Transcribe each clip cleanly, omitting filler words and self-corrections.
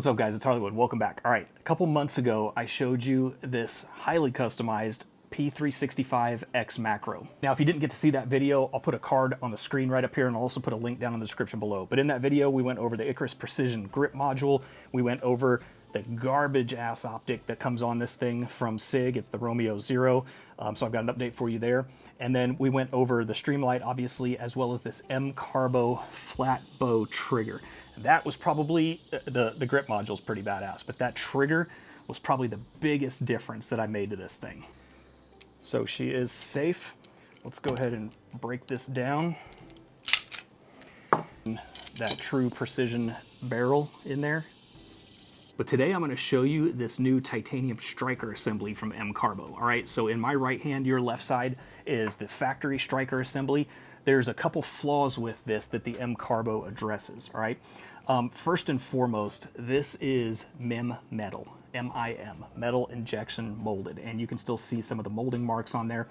What's up guys, it's HarleyWood, welcome back. All right, a couple months ago, I showed you this highly customized P365 X macro. Now, if you didn't get to see that video, I'll put a card on the screen right up here and I'll also put a link down in the description below. But in that video, we went over the Icarus Precision Grip Module. We went over the garbage ass optic that comes on this thing from SIG. It's the Romeo Zero. So I've got an update for you there. And then we went over the Streamlight, obviously, as well as this M-Carbo flat bow trigger. That was probably, the grip module is pretty badass, but that trigger was probably the biggest difference that I made to this thing. So she is safe. Let's go ahead and break this down. That true precision barrel in there. But today I'm going to show you this new titanium striker assembly from M-Carbo. All right, so in my right hand, your left side is the factory striker assembly. There's a couple flaws with this that the M-Carbo addresses, all right? First and foremost, this is MIM metal, M-I-M, metal injection molded, and you can still see some of the molding marks on there.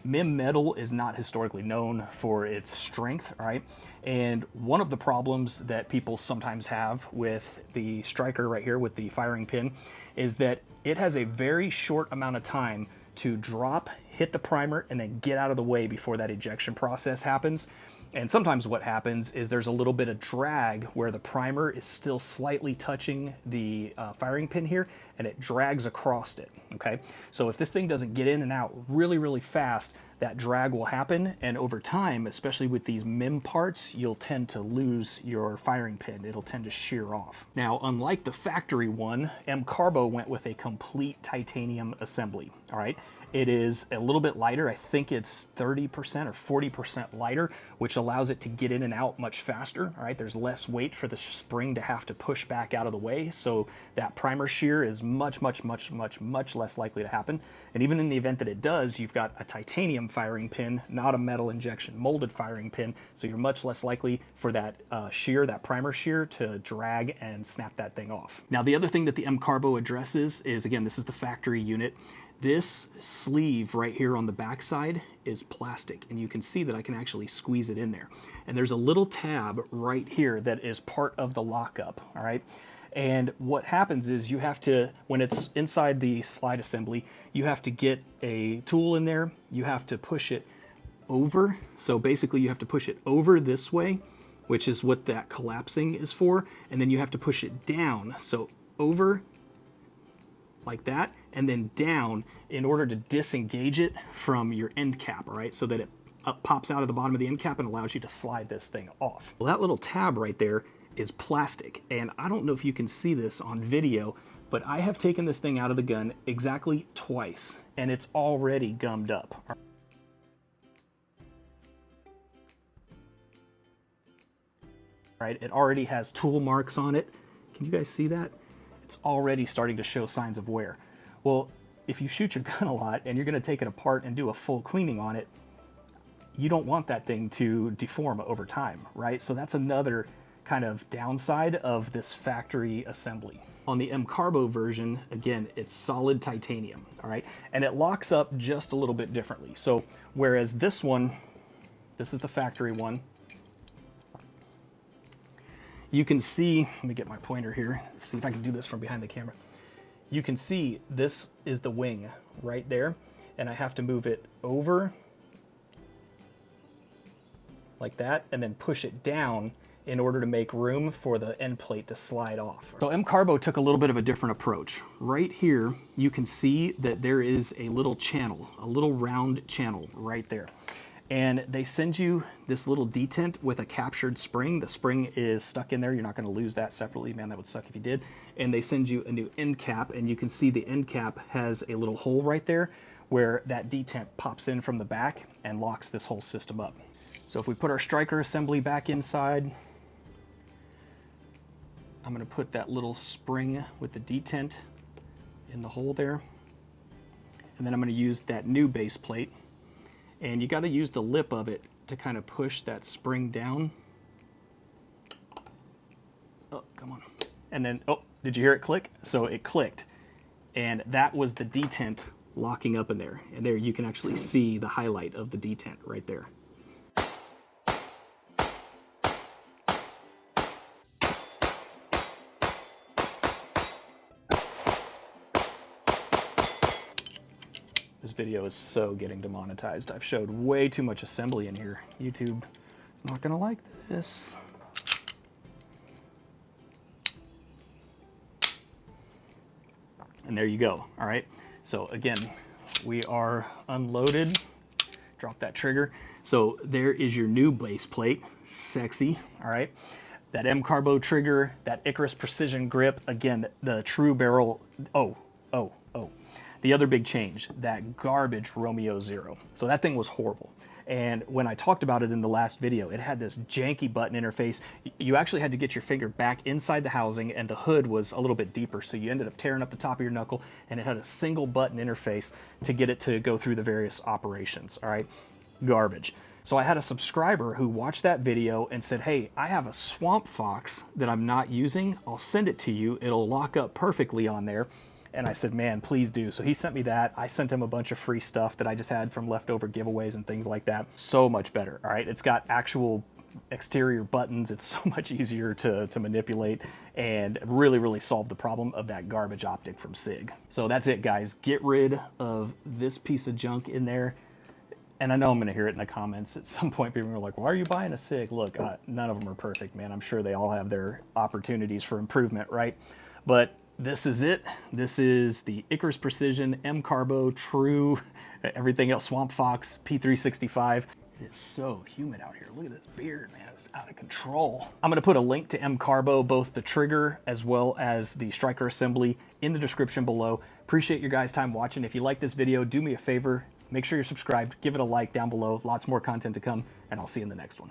MIM metal is not historically known for its strength, all right? And one of the problems that people sometimes have with the striker right here with the firing pin is that it has a very short amount of time to drop, hit the primer, and then get out of the way before that ejection process happens. And sometimes what happens is there's a little bit of drag where the primer is still slightly touching the firing pin here, and it drags across it, okay? So if this thing doesn't get in and out really, really fast, that drag will happen, and over time, especially with these MIM parts, you'll tend to lose your firing pin. It'll tend to shear off. Now, unlike the factory one, M-Carbo went with a complete titanium assembly, all right? It is a little bit lighter. I think it's 30% or 40% lighter, which allows it to get in and out much faster, all right? There's less weight for the spring to have to push back out of the way, so that primer shear is much less likely to happen. And even in the event that it does, you've got a titanium firing pin, not a metal injection molded firing pin, so you're much less likely for that shear, that primer shear, to drag and snap that thing off. Now, the other thing that the M-Carbo addresses is, again, this is the factory unit. This sleeve right here on the back side is plastic, and you can see that I can actually squeeze it in there. And there's a little tab right here that is part of the lockup, all right? And what happens is you have to, when it's inside the slide assembly, you have to get a tool in there, you have to push it over. So basically you have to push it over this way, which is what that collapsing is for, and then you have to push it down. So over like that, and then down in order to disengage it from your end cap, all right? So that it pops out of the bottom of the end cap and allows you to slide this thing off. Well, that little tab right there is plastic, and I don't know if you can see this on video, but I have taken this thing out of the gun exactly twice, and it's already gummed up. Right, it already has tool marks on it. Can you guys see that? It's already starting to show signs of wear. Well, if you shoot your gun a lot and you're gonna take it apart and do a full cleaning on it, you don't want that thing to deform over time, right? So that's another kind of downside of this factory assembly. On the M-Carbo version, again, it's solid titanium, all right? And it locks up just a little bit differently. So whereas this one, this is the factory one, you can see, let me get my pointer here, see if I can do this from behind the camera. You can see this is the wing right there, and I have to move it over like that, and then push it down in order to make room for the end plate to slide off. So M-Carbo took a little bit of a different approach. Right here, you can see that there is a little channel, a little round channel right there. And they send you this little detent with a captured spring. The spring is stuck in there. You're not gonna lose that separately. Man, that would suck if you did. And they send you a new end cap, and you can see the end cap has a little hole right there where that detent pops in from the back and locks this whole system up. So if we put our striker assembly back inside, I'm gonna put that little spring with the detent in the hole there. And then I'm gonna use that new base plate. And you got to use the lip of it to kind of push that spring down. Oh, come on. And then, oh, did you hear it click? So it clicked. And that was the detent locking up in there. And there you can actually see the highlight of the detent right there. This video is so getting demonetized. I've showed way too much assembly in here. YouTube is not gonna like this. And there you go, all right? So again, we are unloaded. Drop that trigger. So there is your new base plate, sexy, all right? That M-Carbo trigger, that Icarus Precision grip, again, the true barrel, the other big change, that garbage Romeo Zero. So that thing was horrible. And when I talked about it in the last video, it had this janky button interface. You actually had to get your finger back inside the housing, and the hood was a little bit deeper, so you ended up tearing up the top of your knuckle, and it had a single button interface to get it to go through the various operations, all right? Garbage. So I had a subscriber who watched that video and said, hey, I have a Swamp Fox that I'm not using. I'll send it to you. It'll lock up perfectly on there. And I said, man, please do. So he sent me that. I sent him a bunch of free stuff that I just had from leftover giveaways and things like that. So much better, all right? It's got actual exterior buttons. It's so much easier to manipulate and really, really solve the problem of that garbage optic from SIG. So that's it, guys. Get rid of this piece of junk in there. And I know I'm gonna hear it in the comments at some point. People are like, why are you buying a SIG? Look, none of them are perfect, man. I'm sure they all have their opportunities for improvement, right? But this is it. This is the Icarus Precision M-Carbo True, everything else, Swamp Fox, P365. It is so humid out here. Look at this beard, man. It's out of control. I'm gonna put a link to M-Carbo, both the trigger as well as the striker assembly, in the description below. Appreciate your guys' time watching. If you like this video, do me a favor, make sure you're subscribed, give it a like down below. Lots more content to come, and I'll see you in the next one.